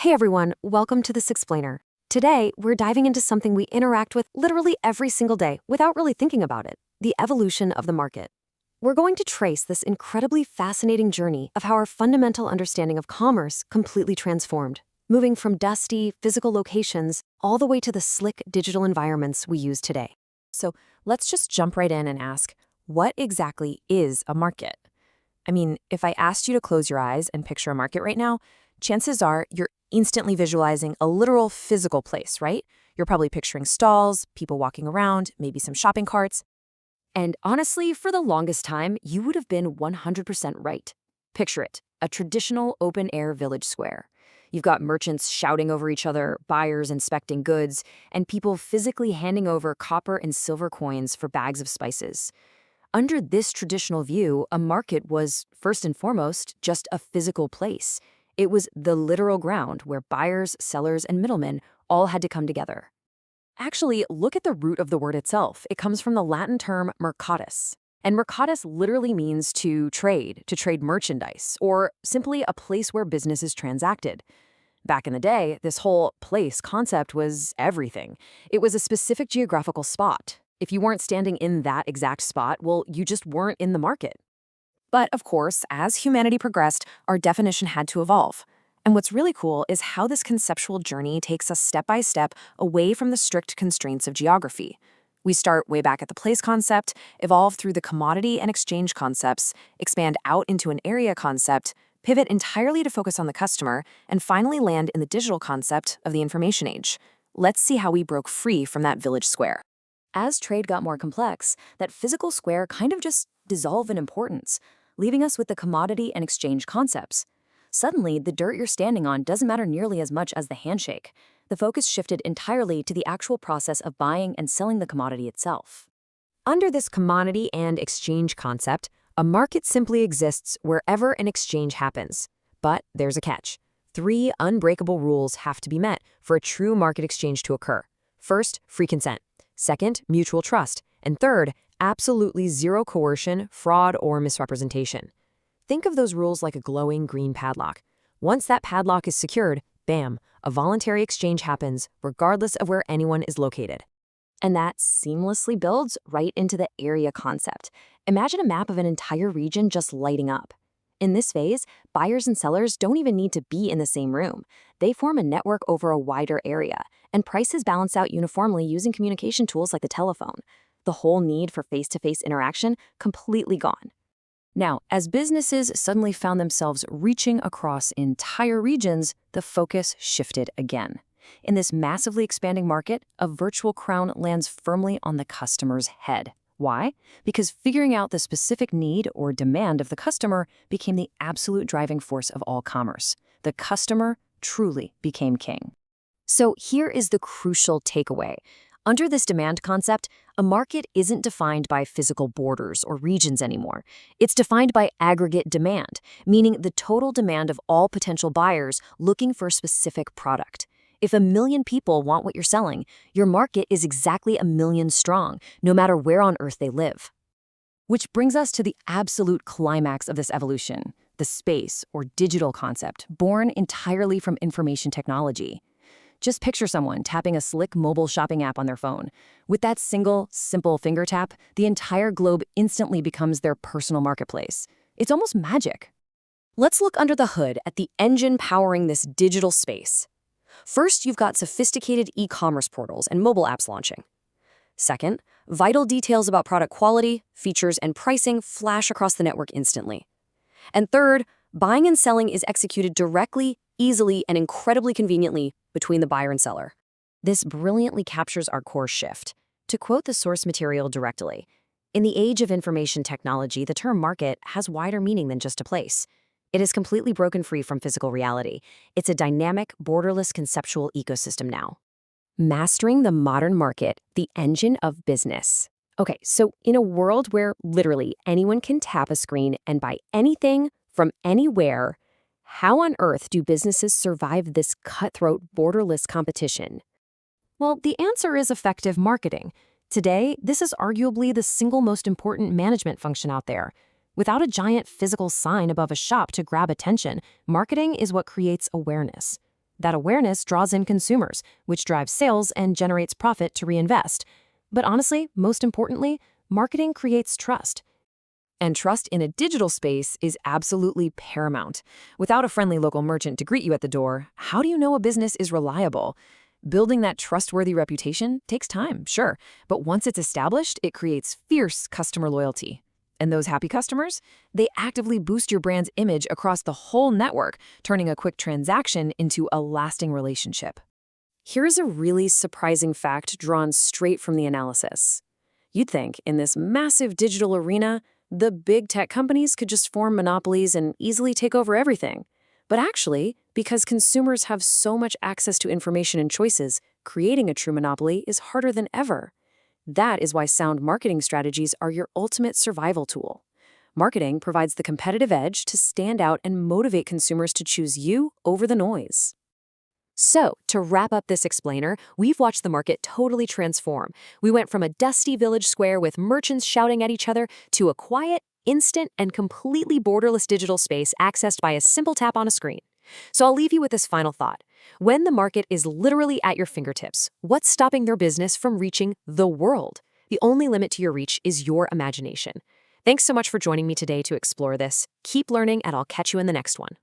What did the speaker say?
Hey everyone, welcome to This Explainer. Today, we're diving into something we interact with literally every single day without really thinking about it: the evolution of the market. We're going to trace this incredibly fascinating journey of how our fundamental understanding of commerce completely transformed, moving from dusty, physical locations all the way to the slick digital environments we use today. So let's just jump right in and ask, what exactly is a market? I mean, if I asked you to close your eyes and picture a market right now, chances are you're instantly visualizing a literal physical place, right? You're probably picturing stalls, people walking around, maybe some shopping carts. And honestly, for the longest time, you would have been 100% right. Picture it: a traditional open-air village square. You've got merchants shouting over each other, buyers inspecting goods, and people physically handing over copper and silver coins for bags of spices. Under this traditional view, a market was, first and foremost, just a physical place. It was the literal ground where buyers, sellers, and middlemen all had to come together. Actually, look at the root of the word itself. It comes from the Latin term mercatus. And mercatus literally means to trade merchandise, or simply a place where business is transacted. Back in the day, this whole place concept was everything. It was a specific geographical spot. If you weren't standing in that exact spot, well, you just weren't in the market. But of course, as humanity progressed, our definition had to evolve. And what's really cool is how this conceptual journey takes us step by step away from the strict constraints of geography. We start way back at the place concept, evolve through the commodity and exchange concepts, expand out into an area concept, pivot entirely to focus on the customer, and finally land in the digital concept of the information age. Let's see how we broke free from that village square. As trade got more complex, that physical square kind of just dissolved in importance, leaving us with the commodity and exchange concepts. Suddenly, the dirt you're standing on doesn't matter nearly as much as the handshake. The focus shifted entirely to the actual process of buying and selling the commodity itself. Under this commodity and exchange concept, a market simply exists wherever an exchange happens. But there's a catch. Three unbreakable rules have to be met for a true market exchange to occur. First, free consent. Second, mutual trust. And third, absolutely zero coercion, fraud, or misrepresentation. Think of those rules like a glowing green padlock. Once that padlock is secured, bam, a voluntary exchange happens regardless of where anyone is located. And that seamlessly builds right into the area concept. Imagine a map of an entire region just lighting up. In this phase, buyers and sellers don't even need to be in the same room. They form a network over a wider area, and prices balance out uniformly using communication tools like the telephone. The whole need for face-to-face interaction completely gone. Now, as businesses suddenly found themselves reaching across entire regions, the focus shifted again. In this massively expanding market, a virtual crown lands firmly on the customer's head. Why? Because figuring out the specific need or demand of the customer became the absolute driving force of all commerce. The customer truly became king. So here is the crucial takeaway. Under this demand concept, a market isn't defined by physical borders or regions anymore. It's defined by aggregate demand, meaning the total demand of all potential buyers looking for a specific product. If 1 million people want what you're selling, your market is exactly 1 million strong, no matter where on Earth they live. Which brings us to the absolute climax of this evolution, the space or digital concept, born entirely from information technology. Just picture someone tapping a slick mobile shopping app on their phone. With that single, simple finger tap, the entire globe instantly becomes their personal marketplace. It's almost magic. Let's look under the hood at the engine powering this digital space. First, you've got sophisticated e-commerce portals and mobile apps launching. Second, vital details about product quality, features, and pricing flash across the network instantly. And third, buying and selling is executed directly, easily, and incredibly conveniently between the buyer and seller. This brilliantly captures our core shift. To quote the source material directly, "In the age of information technology, the term market has wider meaning than just a place. It is completely broken free from physical reality. It's a dynamic, borderless conceptual ecosystem now." Mastering the modern market, the engine of business. Okay, so in a world where literally anyone can tap a screen and buy anything from anywhere, how on earth do businesses survive this cutthroat, borderless competition? Well, the answer is effective marketing. Today, this is arguably the single most important management function out there. Without a giant physical sign above a shop to grab attention, marketing is what creates awareness. That awareness draws in consumers, which drives sales and generates profit to reinvest. But honestly, most importantly, marketing creates trust. And trust in a digital space is absolutely paramount. Without a friendly local merchant to greet you at the door, how do you know a business is reliable? Building that trustworthy reputation takes time, sure, but once it's established, it creates fierce customer loyalty. And those happy customers? They actively boost your brand's image across the whole network, turning a quick transaction into a lasting relationship. Here's a really surprising fact drawn straight from the analysis. You'd think, in this massive digital arena, the big tech companies could just form monopolies and easily take over everything. But actually, because consumers have so much access to information and choices, creating a true monopoly is harder than ever. That is why sound marketing strategies are your ultimate survival tool. Marketing provides the competitive edge to stand out and motivate consumers to choose you over the noise. So, to wrap up this explainer, we've watched the market totally transform. We went from a dusty village square with merchants shouting at each other to a quiet, instant, and completely borderless digital space accessed by a simple tap on a screen. So I'll leave you with this final thought. When the market is literally at your fingertips, what's stopping your business from reaching the world? The only limit to your reach is your imagination. Thanks so much for joining me today to explore this. Keep learning, and I'll catch you in the next one.